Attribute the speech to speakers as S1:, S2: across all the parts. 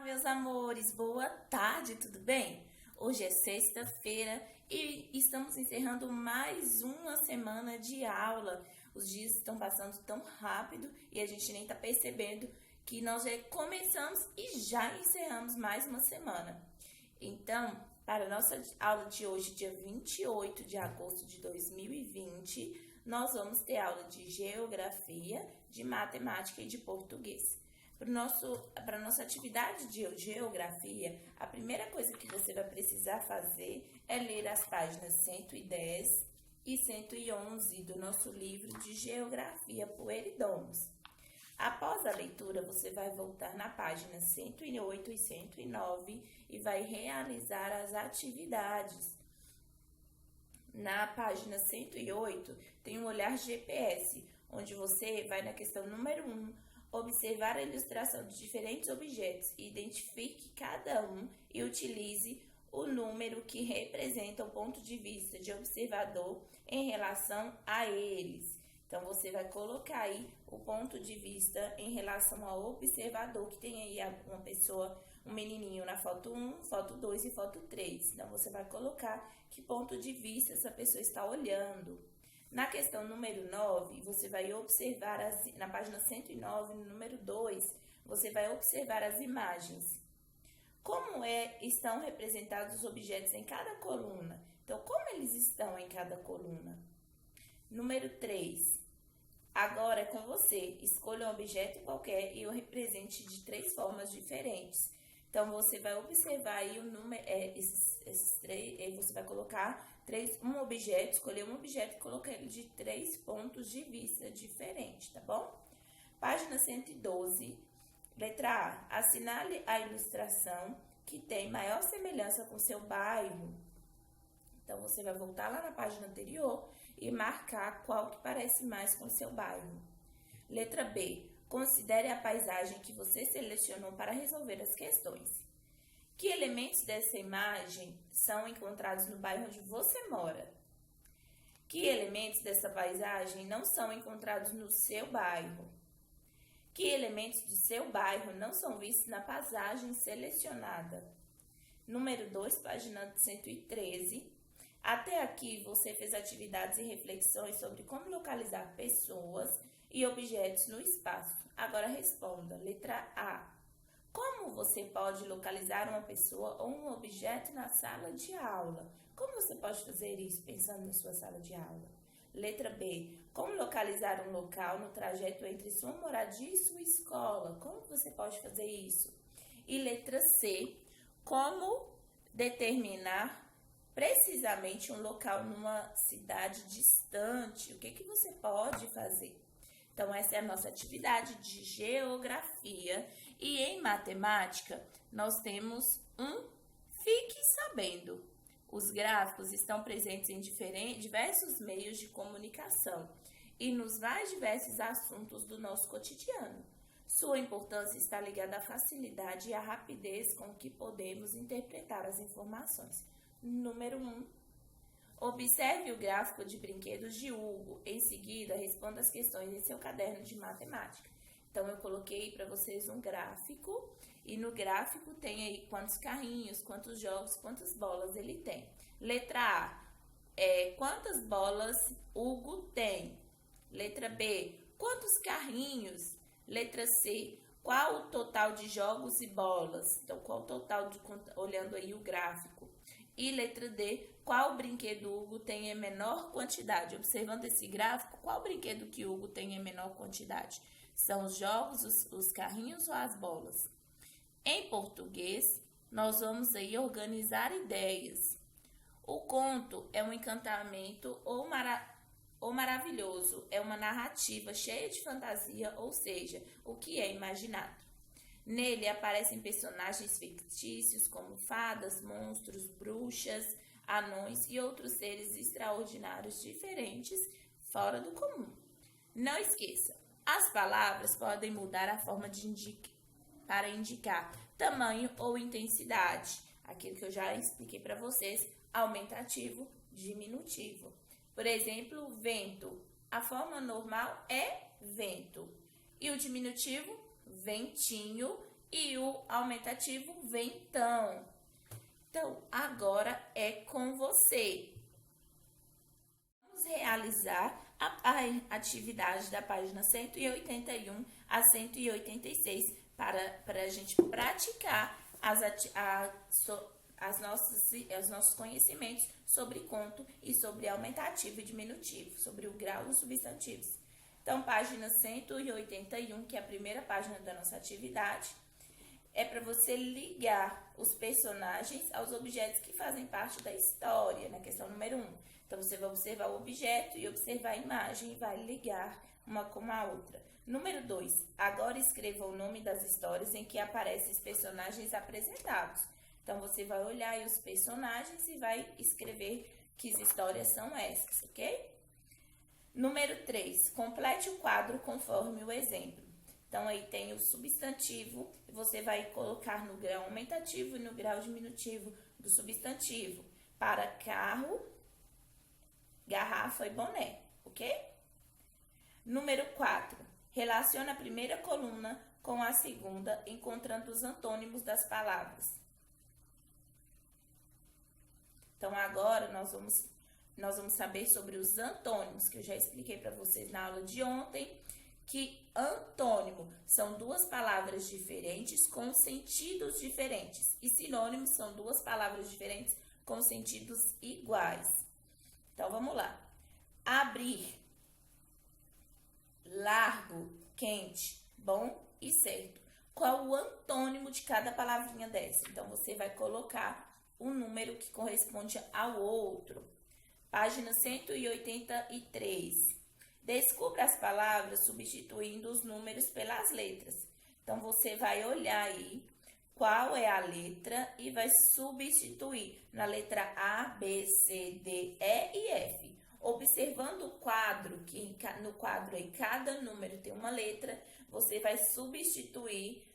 S1: meus amores, boa tarde, tudo bem? Hoje é sexta-feira e estamos encerrando mais uma semana de aula. Os dias estão passando tão rápido e a gente nem está percebendo que nós já começamos e já encerramos mais uma semana. Então, para a nossa aula de hoje, dia 28 de agosto de 2020, nós vamos ter aula de geografia, de matemática e de português. Para a nossa atividade de geografia, a primeira coisa que você vai precisar fazer é ler as páginas 110 e 111 do nosso livro de Geografia Pueridomus. Após a leitura, você vai voltar na página 108 e 109 e vai realizar as atividades. Na página 108, tem um olhar GPS, onde você vai na questão número 1, observar a ilustração de diferentes objetos, identifique cada um e utilize o número que representa o ponto de vista de observador em relação a eles. Então, você vai colocar aí o ponto de vista em relação ao observador, que tem aí uma pessoa, um menininho na foto 1, foto 2 e foto 3. Então, você vai colocar que ponto de vista essa pessoa está olhando. Na questão número 9, você vai observar, na página 109, no número 2, você vai observar as imagens. Como estão representados os objetos em cada coluna? Então, como eles estão em cada coluna? Número 3. Agora é com você. Escolha um objeto qualquer e o represente de 3 formas diferentes. Então, você vai observar aí o número, esses 3, você vai colocar um objeto, escolher um objeto e colocar ele de 3 pontos de vista diferentes, tá bom? Página 112, letra A. Assinale a ilustração que tem maior semelhança com seu bairro. Então, você vai voltar lá na página anterior e marcar qual que parece mais com o seu bairro. Letra B. Considere a paisagem que você selecionou para resolver as questões. Que elementos dessa imagem são encontrados no bairro onde você mora? Que elementos dessa paisagem não são encontrados no seu bairro? Que elementos do seu bairro não são vistos na paisagem selecionada? Número 2, página 113. Até aqui você fez atividades e reflexões sobre como localizar pessoas e objetos no espaço. Agora responda. Letra A. Como você pode localizar uma pessoa ou um objeto na sala de aula? Como você pode fazer isso pensando na sua sala de aula? Letra B. Como localizar um local no trajeto entre sua moradia e sua escola? Como você pode fazer isso? E letra C. Como determinar precisamente um local numa cidade distante? O que você pode fazer? Então, essa é a nossa atividade de geografia. E em matemática, nós temos Fique Sabendo. Os gráficos estão presentes em diversos meios de comunicação e nos mais diversos assuntos do nosso cotidiano. Sua importância está ligada à facilidade e à rapidez com que podemos interpretar as informações. Número 1. Observe o gráfico de brinquedos de Hugo. Em seguida, responda as questões em seu caderno de matemática. Então, eu coloquei para vocês um gráfico e no gráfico tem aí quantos carrinhos, quantos jogos, quantas bolas ele tem. Letra A. Quantas bolas Hugo tem? Letra B. Quantos carrinhos? Letra C. Qual o total de jogos e bolas? Então, qual o total, olhando aí o gráfico? E letra D, qual brinquedo Hugo tem em menor quantidade? Observando esse gráfico, qual brinquedo que Hugo tem em menor quantidade? São os jogos, os carrinhos ou as bolas? Em português, nós vamos aí organizar ideias. O conto é um encantamento ou maravilhoso, é uma narrativa cheia de fantasia, ou seja, o que é imaginado. Nele aparecem personagens fictícios como fadas, monstros, bruxas, anões e outros seres extraordinários diferentes, fora do comum. Não esqueça, as palavras podem mudar a forma para indicar tamanho ou intensidade. Aquilo que eu já expliquei para vocês, aumentativo, diminutivo. Por exemplo, vento. A forma normal é vento. E o diminutivo, ventinho, e o aumentativo vem tão. Então, agora é com você. Vamos realizar a atividade da página 181 a 186 para a gente praticar os nossos conhecimentos sobre conto e sobre aumentativo e diminutivo, sobre o grau dos substantivos. Então, página 181, que é a primeira página da nossa atividade, é para você ligar os personagens aos objetos que fazem parte da história, na questão número 1. Então, você vai observar o objeto e observar a imagem e vai ligar uma com a outra. Número 2. Agora escreva o nome das histórias em que aparecem os personagens apresentados. Então, você vai olhar aí os personagens e vai escrever que histórias são essas, ok? Número 3. Complete o quadro conforme o exemplo. Então, aí tem o substantivo, e você vai colocar no grau aumentativo e no grau diminutivo do substantivo. Para carro, garrafa e boné, ok? Número 4. Relaciona a primeira coluna com a segunda, encontrando os antônimos das palavras. Então, agora nós vamos saber sobre os antônimos, que eu já expliquei para vocês na aula de ontem, que antônimo são duas palavras diferentes com sentidos diferentes, e sinônimos são duas palavras diferentes com sentidos iguais. Então, vamos lá. Abrir, largo, quente, bom e certo. Qual o antônimo de cada palavrinha dessa? Então, você vai colocar o número que corresponde ao outro. Página 183. Descubra as palavras substituindo os números pelas letras. Então, você vai olhar aí qual é a letra e vai substituir na letra A, B, C, D, E e F. Observando o quadro, que no quadro aí cada número tem uma letra, você vai substituir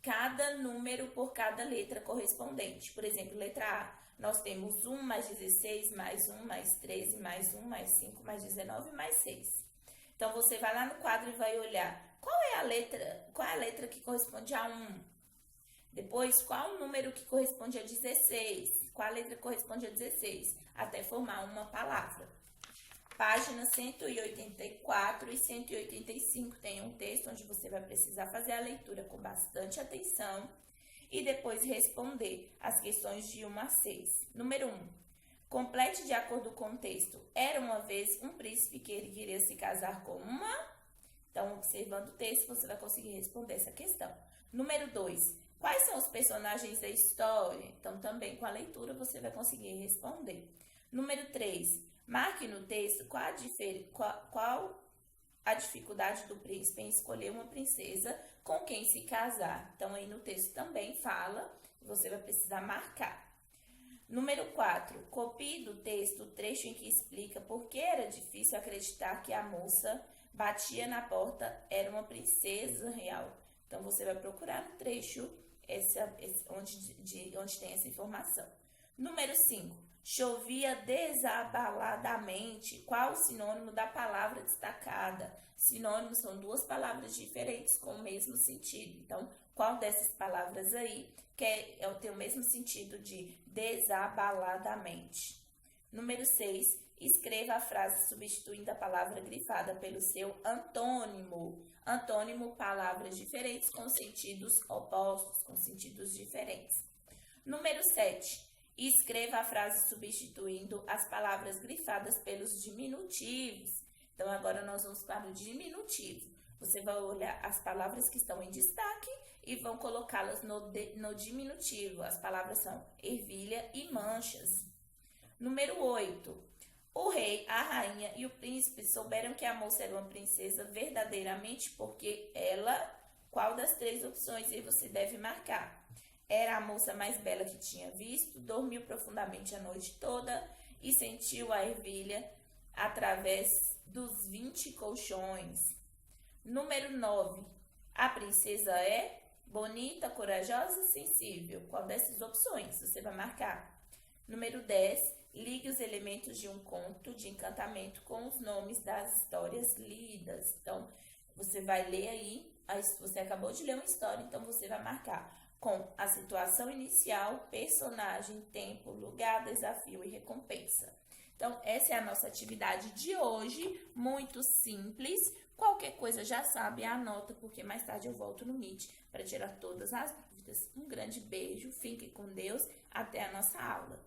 S1: cada número por cada letra correspondente. Por exemplo, letra A, nós temos 1 mais 16, mais 1, mais 13, mais 1, mais 5, mais 19, mais 6. Então, você vai lá no quadro e vai olhar qual é a letra que corresponde a 1. Depois, qual o número que corresponde a 16? Qual a letra que corresponde a 16? Até formar uma palavra. Página 184 e 185 tem um texto onde você vai precisar fazer a leitura com bastante atenção e depois responder as questões de 1 a 6. Número 1. Complete de acordo com o texto. Era uma vez um príncipe que ele queria se casar com uma... Então, observando o texto, você vai conseguir responder essa questão. Número 2. Quais são os personagens da história? Então, também com a leitura, você vai conseguir responder. Número 3. Marque no texto qual a dificuldade do príncipe em escolher uma princesa com quem se casar. Então, aí no texto também fala, você vai precisar marcar. Número 4. Copie do texto o trecho em que explica por que era difícil acreditar que a moça batia na porta era uma princesa real. Então, você vai procurar no trecho onde tem essa informação. Número 5. Chovia desabaladamente. Qual o sinônimo da palavra destacada? Sinônimos são duas palavras diferentes com o mesmo sentido. Então, qual dessas palavras aí tem o mesmo sentido de desabaladamente? Número 6. Escreva a frase substituindo a palavra grifada pelo seu antônimo. Antônimo, palavras diferentes com sentidos opostos, com sentidos diferentes. Número 7. Escreva a frase substituindo as palavras grifadas pelos diminutivos. Então, agora nós vamos para o diminutivo. Você vai olhar as palavras que estão em destaque e vão colocá-las no diminutivo. As palavras são ervilha e manchas. Número 8. O rei, a rainha e o príncipe souberam que a moça era uma princesa verdadeiramente porque ela... Qual das três opções aí você deve marcar? Era a moça mais bela que tinha visto, dormiu profundamente a noite toda e sentiu a ervilha através dos 20 colchões. Número 9. A princesa é bonita, corajosa e sensível. Qual dessas opções você vai marcar? Número 10. Ligue os elementos de um conto de encantamento com os nomes das histórias lidas. Então, você vai ler aí Você acabou de ler uma história, então você vai marcar com a situação inicial, personagem, tempo, lugar, desafio e recompensa. Então, essa é a nossa atividade de hoje, muito simples. Qualquer coisa já sabe, anota, porque mais tarde eu volto no Meet para tirar todas as dúvidas. Um grande beijo, fique com Deus, até a nossa aula.